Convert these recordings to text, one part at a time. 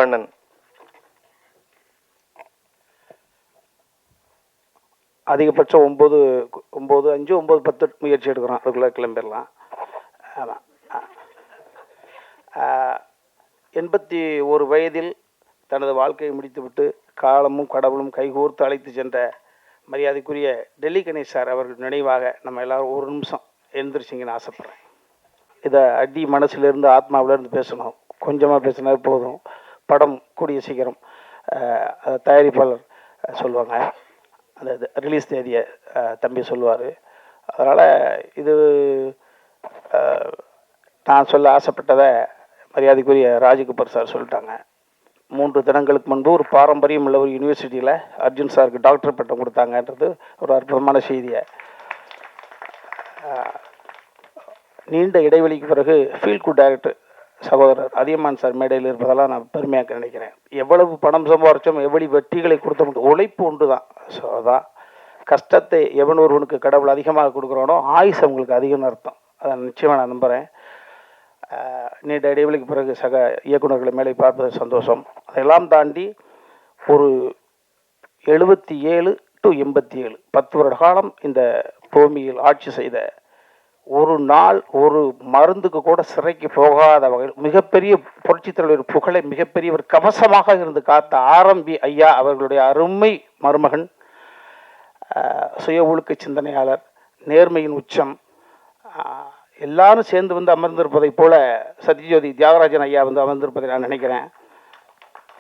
கண்ணன். அதிகபட்சம் 9, 9, 5, 9, 10 முயற்சி எடுக்கிறோம். அதுக்குள்ளே கிளம்பிடலாம். ஆமாம். 81 வயதில் தனது வாழ்க்கையை முடித்துவிட்டு காலமும் கடவுளும் கைகோர்த்து அழைத்து சென்ற மரியாதைக்குரிய டெல்லி கணேஷ் சார் அவர்கள் நினைவாக நம்ம எல்லோரும் ஒரு நிமிஷம் எழுந்திரிச்சிங்கன்னு ஆசைப்பட்றேன். இதை அடி மனசுலேருந்து ஆத்மாவிலேருந்து பேசணும். கொஞ்சமாக பேசினா போதும். படம் கூடிய சீக்கிரம் தயாரிப்பாளர் சொல்லுவாங்க, அந்த ரிலீஸ் தேதியை தம்பி சொல்லுவார். அதனால் இது நான் சொல்ல ஆசைப்பட்டதை மரியாதைக்குரிய ராஜகபூர் சார் சொல்லிட்டாங்க. 3 தினங்களுக்கு முன்பு ஒரு பாரம்பரியம் உள்ள ஒரு யூனிவர்சிட்டியில் அர்ஜுன் சாருக்கு டாக்டர் பட்டம் கொடுத்தாங்கன்றது ஒரு அற்புதமான செய்தியை. நீண்ட இடைவெளிக்கு பிறகு ஃபீல் குட் டைரக்டர் சகோதரர் அதியமான் சார் மேடையில் இருப்பதெல்லாம் நான் பெருமையாக நினைக்கிறேன். எவ்வளவு பணம் சம்பாரித்தோம், எவ்வளவு வெற்றிகளை கொடுத்தோம், உழைப்பு ஒன்று தான். ஸோ அதான் கஷ்டத்தை எவன் ஒருவனுக்கு கடவுள் அதிகமாக கொடுக்குறானோ ஆயுசு அவங்களுக்கு அதிகம்னு அர்த்தம். அதை நிச்சயமாக நான் நம்புகிறேன். நீண்ட இடைவெளிக்கு பிறகு சக இயக்குநர்களை மேலே பார்ப்பது சந்தோஷம். அதையெல்லாம் தாண்டி ஒரு 77 to 87 10 வருட காலம் இந்த பூமியில் ஆட்சி செய்த, ஒரு நாள் ஒரு மருந்துக்கு கூட சிறைக்கு போகாத வகையில் மிகப்பெரிய புரட்சித் தலைவர் புகழை மிகப்பெரிய ஒரு கவசமாக இருந்து காத்த ஆரம்பி ஐயா அவர்களுடைய அருமை மருமகன், சுய ஒழுக்க சிந்தனையாளர், நேர்மையின் உச்சம், எல்லாரும் சேர்ந்து வந்து அமர்ந்திருப்பதை போல சத்யஜோதி தியாகராஜன் ஐயா வந்து அமர்ந்திருப்பதை நான் நினைக்கிறேன்.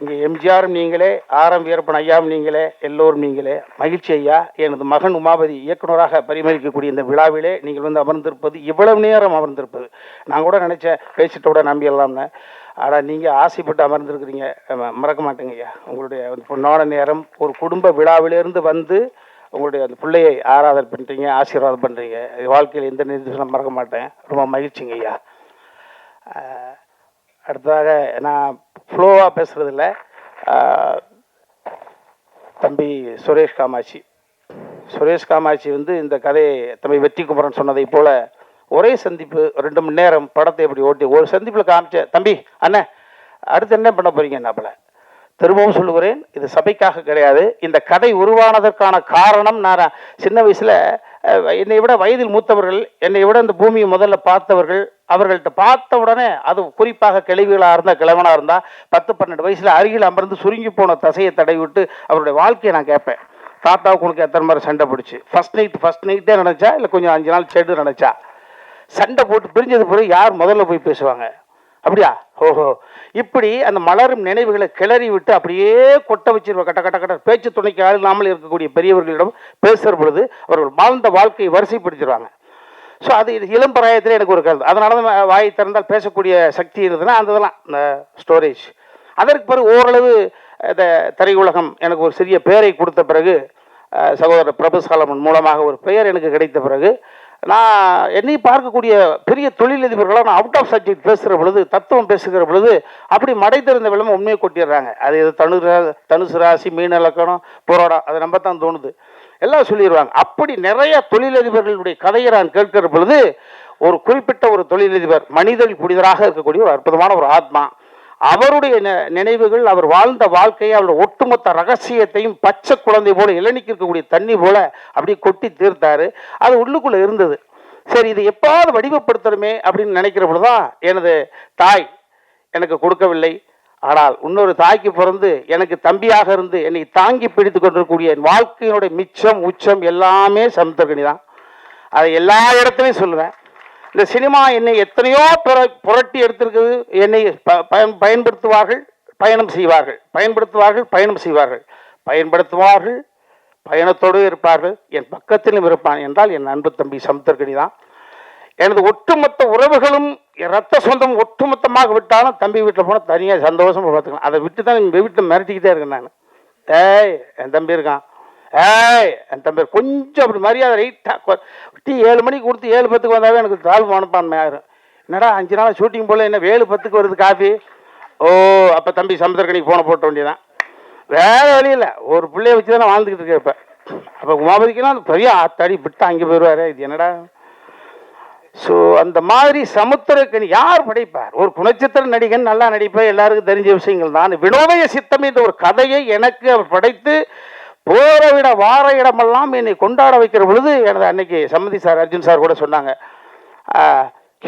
இங்கே எம்ஜிஆரும் நீங்களே, ஆரம் வீரப்பன் ஐயாவும் நீங்களே, எல்லோரும் நீங்களே. மகிழ்ச்சி ஐயா. எனது மகன் உமாபதி இயக்குநராக பரிமளிக்கக்கூடிய இந்த விழாவிலே நீங்கள் வந்து அமர்ந்திருப்பது, இவ்வளவு நேரம் அமர்ந்திருப்பது, நான் கூட நினச்சேன் பேசிட்டு கூட நம்பிடலாம்னு. ஆனால் நீங்கள் ஆசைப்பட்டு அமர்ந்திருக்கிறீங்க, மறக்க மாட்டேங்க ஐயா. உங்களுடைய பொன்னான நேரம், ஒரு குடும்ப விழாவிலிருந்து வந்து உங்களுடைய அந்த பிள்ளையை ஆராதனை பண்ணுறீங்க, ஆசீர்வாதம் பண்ணுறீங்க. வாழ்க்கையில் எந்த நிர்देசம் மறக்க மாட்டேன். ரொம்ப மகிழ்ச்சிங்க ஐயா. அடுத்ததாக நான் ஃப்ளோவாக பேசுகிறதில்ல. தம்பி சுரேஷ் காமாட்சி வந்து இந்த கதையை தம்பி வெற்றி குமரன் சொன்னதை போல் ஒரே சந்திப்பு 2 மணி நேரம் படத்தை எப்படி ஓட்டி ஒரு சந்திப்பில் காமிச்ச தம்பி அண்ணன் அடுத்து என்ன பண்ண போகிறீங்க நாப்பில். திரும்பவும் சொல்லுகிறேன், இது சபைக்காக கிடையாது. இந்த கதை உருவானதற்கான காரணம், நான் சின்ன வயசில் என்னை விட வயதில் மூத்தவர்கள், என்னை விட இந்த பூமியை முதல்ல பார்த்தவர்கள், அவர்கள்ட்ட பார்த்த உடனே, அது குறிப்பாக கிழவிகளாக இருந்தால், கிழவனாக இருந்தால் 10-12 வயசில் அருகில் அமர்ந்து சுருங்கி போன தசையை தடை விட்டு அவருடைய வாழ்க்கையை நான் கேட்பேன். தாத்தாவுக்கு உனக்கு எத்தனை மாதிரி சண்டை பிடிச்சி, ஃபஸ்ட் நைட்டே நினச்சா இல்லை கொஞ்சம் 5 நாள் செடு நினச்சா, சண்டை போட்டு பிரிஞ்சது பிறகு யார் முதல்ல போய் பேசுவாங்க? அப்படியா? ஓஹோ. இப்படி அந்த மலரும் நினைவுகளை கிளறி விட்டு அப்படியே கொட்ட வச்சிருவ. கட்ட பேச்சு துணைக்கு ஆள் இல்லாமல் இருக்கக்கூடிய பெரியவர்களிடம் பேசுகிற பொழுது அவர்கள் வாழ்ந்த வாழ்க்கையை வரிசைப்படுத்திடுவாங்க. ஸோ அது இளம் பிராயத்தில் எனக்கு ஒரு கருத்து. அதனால தான் வாயை திறந்தால் பேசக்கூடிய சக்தி இருந்ததுன்னா அந்த இதெல்லாம் இந்த ஸ்டோரேஜ். அதற்கு பிறகு ஓரளவு இந்த திரையுலகம் எனக்கு ஒரு சிறிய பெயரை கொடுத்த பிறகு, சகோதரர் பிரபு சாலமன் மூலமாக ஒரு பெயர் எனக்கு கிடைத்த பிறகு, நான் என்னை பார்க்கக்கூடிய பெரிய தொழிலதிபர்களாக நான் அவுட் ஆஃப் சப்ஜெக்ட் பேசுகிற பொழுது, தத்துவம் பேசுகிற பொழுது அப்படி மடை திறந்த விளம்பரம் உண்மையை கொட்டிடுறாங்க. அது தனுசு ராசி, மீன இலக்கணம், புரோடம், அது நம்ம தான் தோணுது, எல்லாம் சொல்லிடுவாங்க. அப்படி நிறைய தொழிலதிபர்களுடைய கதையை நான் கேட்கிற பொழுது, ஒரு குறிப்பிட்ட ஒரு தொழிலதிபர் மனிதல் புனிதராக இருக்கக்கூடிய ஒரு அற்புதமான ஒரு ஆத்மா, அவருடைய நினைவுகள், அவர் வாழ்ந்த வாழ்க்கையை, அவருடைய ஒட்டுமொத்த ரகசியத்தையும் பச்சை குழந்தை போல இளநிக்கு இருக்கக்கூடிய தண்ணி போல அப்படியே கொட்டி தீர்த்தாரு. அது உள்ளுக்குள்ள இருந்தது. சரி, இது எப்பாவது வடிவப்படுத்தணுமே அப்படின்னு நினைக்கிற பொழுதுதான் எனது தாய் எனக்கு கொடுக்கவில்லை. ஆனால் இன்னொரு தாய்க்கு பிறந்து எனக்கு தம்பியாக இருந்து என்னை தாங்கி பிடித்து கொண்டிருக்கக்கூடிய என் வாழ்க்கையினுடைய மிச்சம் உச்சம் எல்லாமே சமுத்திரக்கனி தான். அதை எல்லா இடத்துலையும் சொல்லுவேன். இந்த சினிமா என்னை எத்தனையோ புரட்டி எடுத்திருக்குது. என்னை பயன்படுத்துவார்கள், பயணம் செய்வார்கள், பயணத்தோடு இருப்பார்கள். என் பக்கத்திலும் இருப்பான் என்றால் என் அன்பு தம்பி சமுத்திரக்கனி தான். எனது ஒட்டுமொத்த உறவுகளும் ரத்த சொந்தம் ஒட்டுமொத்தமாக விட்டாலும் தம்பி வீட்டில் போனால் தனியாக சந்தோஷமாக பார்த்துக்கலாம். அதை விட்டு தான் எங்கள் வீட்டில் மிரட்டிக்கிட்டே இருக்கேன் நான். என் தம்பி இருக்கான், என் தம்பி கொஞ்சம் அப்படி மரியாதை ரைட்டாக டீ 7 மணிக்கு கொடுத்து 7:10 வந்தாவே எனக்கு தாழ்வு மனப்பான்மை ஆயிரும். என்னடா 5 நாள் ஷூட்டிங் போல என்ன 7:10 வருது காஃபி? ஓ, அப்போ தம்பி சமுத்திரக்கனிக்கு போன போட்ட வேண்டியதான். வேறு வழியில் ஒரு பிள்ளைய வச்சு தான் நான் வாழ்ந்துக்கிட்டு இருக்கேன். இப்போ அப்போ உமாபதிக்கெல்லாம் பெரிய ஆத்தாடி விட்டு அங்கே போயிடுவார். இது என்னடா ஸோ அந்த மாதிரி சமுத்திரக்கனி யார் படைப்பார்? ஒரு குணச்சித்திர நடிகன் நல்லா நடிப்பார், எல்லாருக்கும் தெரிஞ்ச விஷயங்கள் தான். வினோதய சித்தம் என்ற ஒரு கதையை எனக்கு அவர் படைத்து போற விட வார இடமெல்லாம் என்னை கொண்டாட வைக்கிற பொழுது எனது அன்னைக்கு சம்மதி சார், அர்ஜுன் சார் கூட சொன்னாங்க,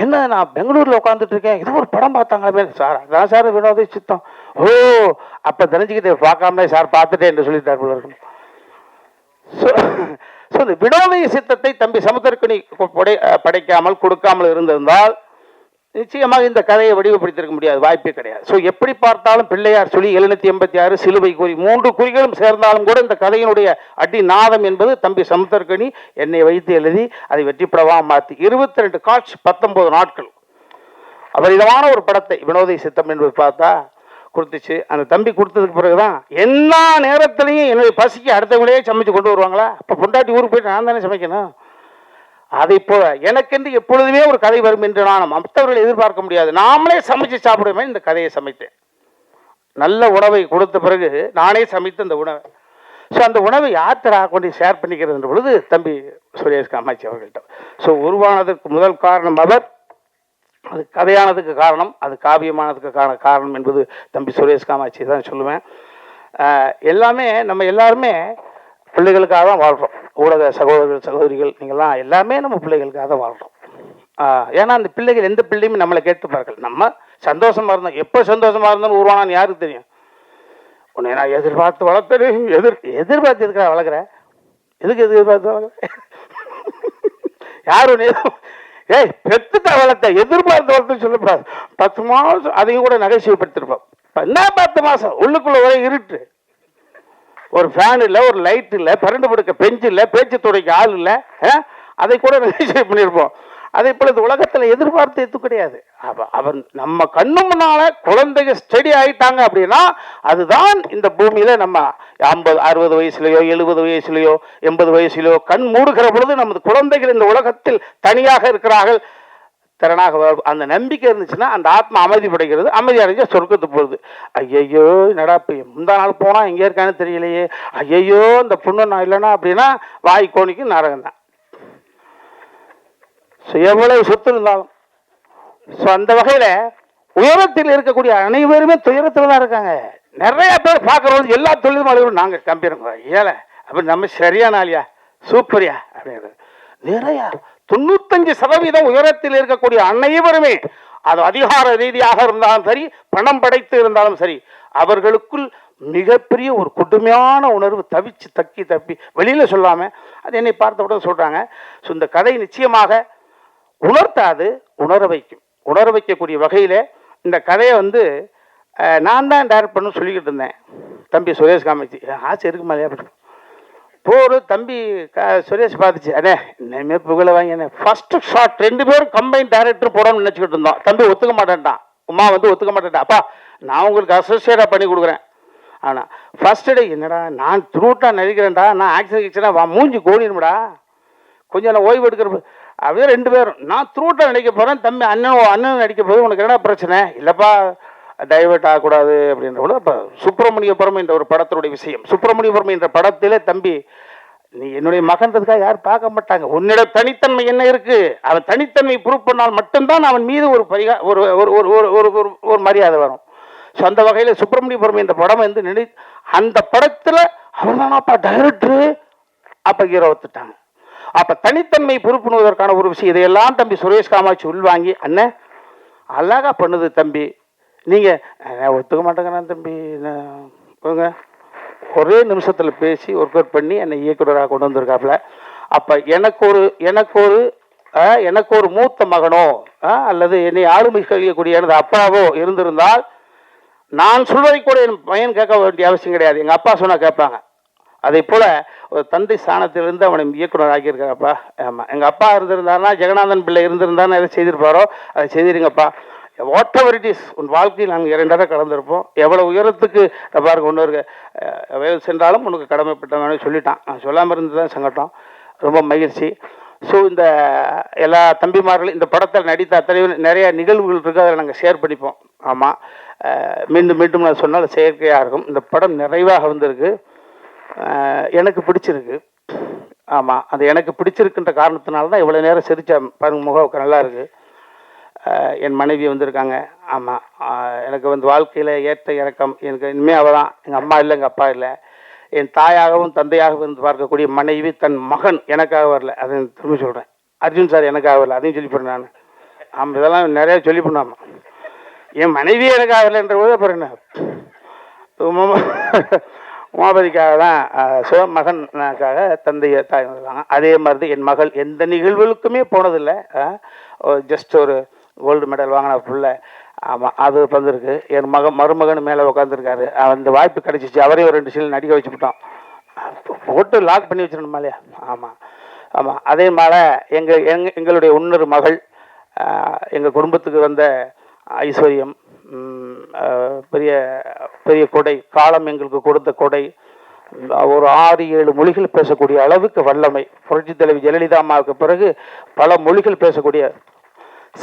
என்ன நான் பெங்களூரில் உட்காந்துட்டு இருக்கேன், இது ஒரு படம் பார்த்தாங்களே சார், அதான் சார் வினோதய சித்தம். ஓ, அப்போ தெரிஞ்சுக்கிட்டு பார்க்காமலே சார் பார்த்துட்டேன் என்று சொல்லிட்டார் போல இருக்கும். ஸோ இந்த வினோதய சித்தத்தை தம்பி சமுத்திரக்கனி படைக்காமல் கொடுக்காமல் இருந்திருந்தால் நிச்சயமாக இந்த கதையை வடிவப்படுத்திருக்க முடியாது, வாய்ப்பே கிடையாது. ஸோ எப்படி பார்த்தாலும் பிள்ளையார் சொல்லி 786 சிலுவை குறி 3 குறிகளும் சேர்ந்தாலும் கூட இந்த கதையினுடைய அடி நாதம் என்பது தம்பி சமுத்திரக்கனி என்னை வைத்து எழுதி அதை வெற்றிப்படமாக மாற்றி 22 காட்சி 19 நாட்கள் அபரிதமான ஒரு படத்தை வினோதய சித்தம் என்பது பார்த்தா கொடுத்துச்சு. அந்த தம்பி கொடுத்ததுக்கு பிறகுதான் எல்லா நேரத்திலையும் என்னுடைய பசிக்கு அடுத்தவங்களே சமைச்சு கொண்டு வருவாங்களா, அப்போ பொண்டாட்டி ஊருக்கு போயிட்டு நான் தானே சமைக்கணும். அதை போல எனக்கென்று எப்பொழுதுமே ஒரு கதை வரும் என்று நான் மற்றவர்கள் எதிர்பார்க்க முடியாது, நாமளே சமைச்சு சாப்பிடுமே இந்த கதையை சமைத்தேன். நல்ல உணவை கொடுத்த பிறகு நானே சமைத்து அந்த உணவை, ஸோ அந்த உணவை யார்த்தரா கொண்டு ஷேர் பண்ணிக்கிறது பொழுது தம்பி சுரேஷ் காமாட்சி அவர்கள்ட்ட. ஸோ உருவானதற்கு முதல் காரணம் அவர், அது கதையானதுக்கு காரணம், அது காவியமானதுக்கு காரணம் என்பது தம்பி சுரேஷ் காமாட்சி தான் சொல்லுவேன். எல்லாமே நம்ம எல்லாருமே பிள்ளைகளுக்காக தான் வாழ்கிறோம். ஊடக சகோதரர்கள் சகோதரிகள் நீங்கள்லாம் எல்லாமே நம்ம பிள்ளைகளுக்காக தான் வாழ்கிறோம். ஏன்னா அந்த பிள்ளைகள் எந்த பிள்ளையுமே நம்மளை கேட்டுப்பார்கள். நம்ம சந்தோஷமா இருந்தோம், எப்போ சந்தோஷமா இருந்தாலும் உருவானான்னு யாருக்கு தெரியும்? உன்னை நான் எதிர்பார்த்து வளர்த்தேன், எதிர்பார்த்து எதுக்காக வளர்க்குறேன், எதுக்கு எதிர்பார்த்து வளர்க்குறேன்? யார் ஒன்று ஏய் பெத்துட்ட வளர்த்த எதிர்பார்த்து வளர்த்துன்னு சொல்லக்கூடாது. 10 மாதம் அதையும் கூட நகைச்சுவைப்படுத்திருப்போம். என்ன 10 மாதம் உள்ளுக்குள்ள ஒரே இருட்டு, ஒரு ஃபேன் இல்லை, ஒரு லைட் இல்லை, பரண்டு படுக்க பெஞ்சு இல்லை, பேச்சு துறைக்கு ஆள் இல்லை, அதை கூட நகைச்சுவை பண்ணியிருப்போம். அதே போல இந்த உலகத்தில் எதிர்பார்த்து எது கிடையாது. அவன் நம்ம கண்ணு முன்னால குழந்தைங்க ஸ்டடி ஆயிட்டாங்க அப்படின்னா அதுதான் இந்த பூமியில நம்ம 50 60 வயசுலையோ 70 வயசுலையோ 80 வயசுலையோ கண் மூடுகிற பொழுது நமது குழந்தைகள் இந்த உலகத்தில் தனியாக இருக்கிறார்கள், திறனாக அந்த நம்பிக்கை இருந்துச்சுன்னா அந்த ஆத்மா அமைதி படைக்கிறது, அமைதி அடைஞ்ச சொர்க்கத்துக்கு போகுது. ஐயையோ என்னடா முந்தா நாள் போனா எங்கே இருக்கான்னு தெரியலையே, ஐயையோ இந்த புண்ணு நான் இல்லைன்னா அப்படின்னா வாய் கோணிக்கு நரகம் தான். எவ்வளவு சொத்து இருந்தாலும் அந்த வகையில உயரத்தில் இருக்கக்கூடிய அனைவருமே துயரத்தில் தான் இருக்காங்க. நிறைய பேர் பார்க்கறோம், எல்லா தொழிலும் நாங்க கம்பீரம் ஏல அப்படி நம்ம சரியான ஆளியா சூப்பரியா அப்படிங்கிறது நிறைய 95% உயரத்தில் இருக்கக்கூடிய அனைவருமே அது அதிகார ரீதியாக இருந்தாலும் சரி, பணம் படைத்து இருந்தாலும் சரி, அவர்களுக்குள் மிகப்பெரிய ஒரு கொடுமையான உணர்வு தவிச்சு தப்பி வெளியில சொல்லாம அது என்னை பார்த்தவுடன் சொல்றாங்க. ஸோ இந்த கதை நிச்சயமாக உணர்த்தாது, உணர வைக்கக்கூடிய வகையில் இந்த கதையை நான் தான் டைரக்ட் பண்ணு சொல்லிக்கிட்டு இருந்தேன். தம்பி சுரேஷ் காமாட்சி ஆசை இருக்கு மாதிரியா அப்படி போரு தம்பி சுரேஷ் பார்த்துச்சு, அண்ணே இனிமே புகழ வாங்க ஃபர்ஸ்ட் ஷாட் 2 பேரும் கம்பைன் டைரக்டர் போடணும்னு நினச்சிக்கிட்டு இருந்தோம். தம்பி ஒத்துக்க மாட்டேன்ட்டான், உமா ஒத்துக்க மாட்டேன்ட்டான். அப்பா நான் உங்களுக்கு அசோசியேட்டாக பண்ணி கொடுக்குறேன். ஆனால் ஃபர்ஸ்ட் டே என்னடா நான் த்ரூட்டாக நடிக்கிறேன்டா, நான் ஆக்சிடென்ட் மூஞ்சி கோணிடும்டா, கொஞ்சம் நான் ஓய்வு எடுக்கிற அப்படியே 2 பேரும் நான் த்ரூட்டாக நடிக்க போகிறேன், தம்பி அண்ணன் நடிக்க போது உனக்கு என்ன பிரச்சனை இல்லைப்பா, டைவெர்ட் ஆகக்கூடாது அப்படின்ற கூட. இப்போ சுப்பிரமணியபுரம் என்ற ஒரு படத்தினுடைய விஷயம், சுப்பிரமணியபுரம் என்ற படத்திலே தம்பி நீ என்னுடைய மகன்றதுக்காக யாரும் பார்க்க மாட்டாங்க, உன்னிட தனித்தன்மை என்ன இருக்கு, அவன் தனித்தன்மை ப்ரூவ் பண்ணால் மட்டும்தான் அவன் மீது ஒரு ஒரு மரியாதை வரும். ஸோ அந்த வகையில் சுப்பிரமணியபுரம் என்ற படம் அந்த படத்தில் அவர் தானாப்பா டைரக்டரு, அப்போ ஹீரோ ஒத்துட்டாங்க. அப்ப தனித்தன்மை பொறுப்புணுவதற்கான ஒரு விஷயம் இதையெல்லாம் தம்பி சுரேஷ் காமாட்சி உள்வாங்கி அண்ணன் அழகா பண்ணுது தம்பி, நீங்க ஒத்துக்க மாட்டேங்கிறான் தம்பி ஒரே நிமிஷத்துல பேசி ஒர்க் அவுட் பண்ணி என்னை இயக்குநராக கொண்டு வந்திருக்காப்புல. அப்ப எனக்கு ஒரு மூத்த மகனோ அல்லது என்னை ஆளுமை கழியக்கூடிய எனது அப்பாவோ இருந்திருந்தால் நான் சொல்வதை கூட என் பையன் கேட்க வேண்டிய அவசியம் கிடையாது, எங்க அப்பா சொன்னா கேட்பாங்க. அதே போல ஒரு தந்தை ஸ்தானத்திலிருந்து அவனை இயக்குனர் ஆக்கியிருக்காப்பா. ஆமாம், எங்கள் அப்பா இருந்திருந்தாருன்னா, ஜெகநாதன் பிள்ளை இருந்திருந்தாருன்னா எதை செய்திருப்பாரோ அதை செய்திருங்கப்பா. வாட் எவர் இட் இஸ், உன் வாழ்க்கையில் நாங்கள் 2 தடவை கலந்துருப்போம், எவ்வளோ உயரத்துக்கு பாருங்க கொண்டு இருக்க வயல் சென்றாலும் உனக்கு கடமைப்பட்டவனு சொல்லிட்டான். நான் சொல்லாமல் இருந்து தான் சங்கட்டம், ரொம்ப மகிழ்ச்சி. ஸோ இந்த எல்லா தம்பிமார்களும் இந்த படத்தில் நடித்த அத்தனை நிறைய நிகழ்வுகள் இருக்குது, அதில் நாங்கள் ஷேர் பண்ணிப்போம். ஆமாம், மீண்டும் நான் சொன்னால் செயற்கையாக இருக்கும். இந்த படம் நிறைவாக வந்திருக்கு, எனக்கு பிடிச்சிருக்கு. ஆமாம், அது எனக்கு பிடிச்சிருக்குன்ற காரணத்தினால தான் இவ்வளோ நேரம் சிரித்தேன். பாருங்க, முகம் நல்லா இருக்குது. என் மனைவி வந்திருக்காங்க. ஆமாம், எனக்கு வந்து வாழ்க்கையில் ஏற்ற இறக்கம் எனக்கு இனிமேல் அவள் தான். எங்கள் அம்மா இல்லை, எங்கள் அப்பா இல்லை. என் தாயாகவும் தந்தையாகவும் இருந்து பார்க்கக்கூடிய மனைவி தன் மகன் எனக்காக வரல. அதை திரும்பி சொல்கிறேன். அர்ஜுன் சார் எனக்காக வரல, அதையும் சொல்லி போடுறேன் நான். ஆமாம், இதெல்லாம் நிறையா சொல்லி பண்ணாமல் என் மனைவி எனக்காக வரலன்ற போது அப்புறம் என்ன, உமாபதிக்காக தான் மகனுக்காக தந்தை தாய் வந்துருக்காங்க. அதே மாதிரி தான் என் மகள் எந்த நிகழ்வுகளுக்குமே போனதில்லை. ஜஸ்ட் ஒரு கோல்டு மெடல் வாங்கின புள்ள. ஆமாம், அது வந்திருக்கு. என் மருமகன் மேலே உட்காந்துருக்காரு. அந்த வாய்ப்பு கிடச்சிச்சு. அவரே ஒரு 2 சீல் நடிக்க வச்சுக்கிட்டோம். போட்டு லாக் பண்ணி வச்சிடணுமா இல்லையா? ஆமாம் ஆமாம். அதே மாதிரி எங்களுடைய இன்னொரு மகள், எங்கள் குடும்பத்துக்கு வந்த ஐஸ்வர்யம், பெரிய பெரிய கொடை, காலம் எங்களுக்கு கொடுத்த கொடை. ஒரு 6-7 மொழிகள் பேசக்கூடிய அளவுக்கு வல்லமை. புரட்சி தலைவி ஜெயலலிதா அம்மாவுக்கு பிறகு பல மொழிகள் பேசக்கூடிய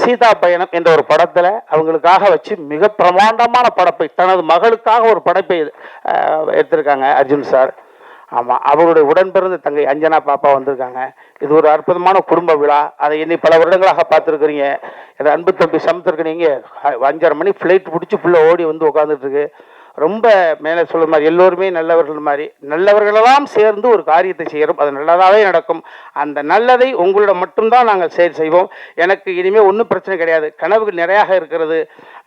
சீதா பயணம் என்ற ஒரு படத்தில் அவங்களுக்காக வச்சு மிக பிரமாண்டமான படைப்பை, தனது மகளுக்காக ஒரு படைப்பை எடுத்திருக்காங்க அர்ஜுன் சார். ஆமாம், அவருடைய உடன்பிறந்த தங்கை அஞ்சனா பாப்பா வந்திருக்காங்க. இது ஒரு அற்புதமான குடும்ப விழா. அதை இன்னி பல வருடங்களாக பார்த்துருக்குறீங்க. இதை அன்பு தம்பி சமைத்திருக்கிறீங்க. 5:30 மணி ஃப்ளைட் பிடிச்சி ஃபுல்ல ஓடி வந்து உட்காந்துட்டு இருக்கு. ரொம்ப மேலே சொல்ல மாதிரி எல்லோருமே நல்லவர்கள் மாதிரி, நல்லவர்களெல்லாம் சேர்ந்து ஒரு காரியத்தை செய்கிறோம். அது நல்லதாகவே நடக்கும். அந்த நல்லதை உங்களிடம் மட்டும்தான் நாங்கள் செய்வோம். எனக்கு இனிமேல் ஒன்றும் பிரச்சனை கிடையாது. கனவுகள் நிறையாக இருக்கிறது.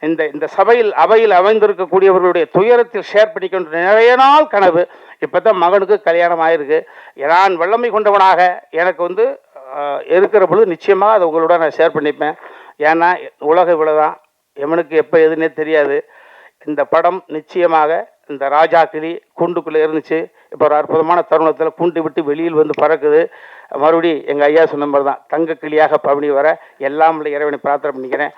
இந்த அவையில் அமைந்திருக்கக்கூடியவர்களுடைய துயரத்தில் ஷேர் பண்ணிக்கொண்டு நிறைய நாள் கனவு. இப்போ தான் மகனுக்கு கல்யாணம் ஆயிருக்கு. நான் வல்லமை கொண்டவனாக எனக்கு வந்து இருக்கிற பொழுது நிச்சயமாக அதை உங்களோட நான் ஷேர் பண்ணிப்பேன். ஏன்னா உலக இவ்வளோதான், எவனுக்கு எப்போ எதுன்னே தெரியாது. இந்த படம் நிச்சயமாக இந்த ராஜா கிளி கூண்டுக்குள்ளே இருந்துச்சு. இப்போ ஒரு அற்புதமான தருணத்தில் கூண்டு விட்டு வெளியில் வந்து பறக்குது. மறுபடி எங்கள் ஐயா சொன்ன மாதிரி தான், தங்க கிளியாக பவனி வர எல்லாம் உள்ள இறைவனை பிரார்த்தனை பண்ணிக்கிறேன்.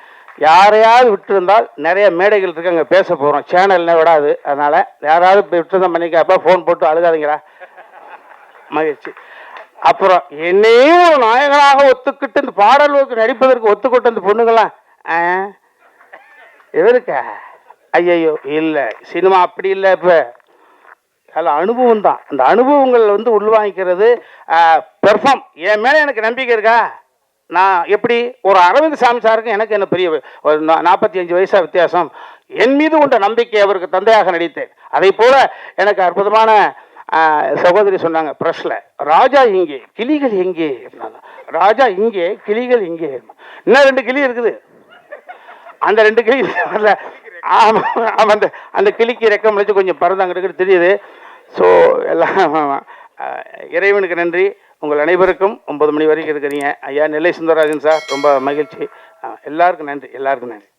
யாரையாவது விட்டுருந்தால் நிறைய மேடைகள் இருக்கு, அங்கே பேச போகிறோம். சேனல்னே விடாது. அதனால் யாராவது விட்டுருந்தா பண்ணிக்கப்பா ஃபோன் போட்டு அழுகாதீங்களா, மகிழ்ச்சி. அப்புறம் என்னையும் ஒரு நாயகனாக ஒத்துக்கிட்டு இந்த பாடல்களுக்கு நடிப்பதற்கு ஒத்துக்கிட்டு அந்த பொண்ணுங்களாம் எவருக்கா? ஐயோ இல்லை, சினிமா அப்படி இல்லை. இப்போ அதில் அனுபவம் தான். அந்த அனுபவங்கள் வந்து உள்வாங்கிக்கிறது. பெர்ஃபார்ம் என் மேலே எனக்கு நம்பிக்கை இருக்கா? நான் எப்படி ஒரு அரவிந்த் சாமி சாருக்கு எனக்கு என்ன பெரிய ஒரு 45 வயசா வித்தியாசம். என் மீது கொண்ட நம்பிக்கை அவருக்கு தந்தையாக நடித்தேன். அதே போல எனக்கு அற்புதமான சகோதரி சொன்னாங்க ப்ரெஷ்ல, ராஜா இங்கே கிளிகள் எங்கே, ராஜா இங்கே கிளிகள் இங்கே. இன்னும் 2 கிளி இருக்குது. அந்த 2 கிளி ஆமாம், அந்த கிளிக்கு ரெக்கம் வச்சு கொஞ்சம் பறந்தாங்கிறது தெரியுது. ஸோ எல்லாம் இறைவனுக்கு நன்றி. உங்கள் அனைவருக்கும் 9 மணி வரைக்கும் இருக்கிறீங்க. ஐயா நெல்லை சுந்தரராஜன் சார் ரொம்ப மகிழ்ச்சி. எல்லாருக்கும் நன்றி, எல்லாருக்கும் நன்றி.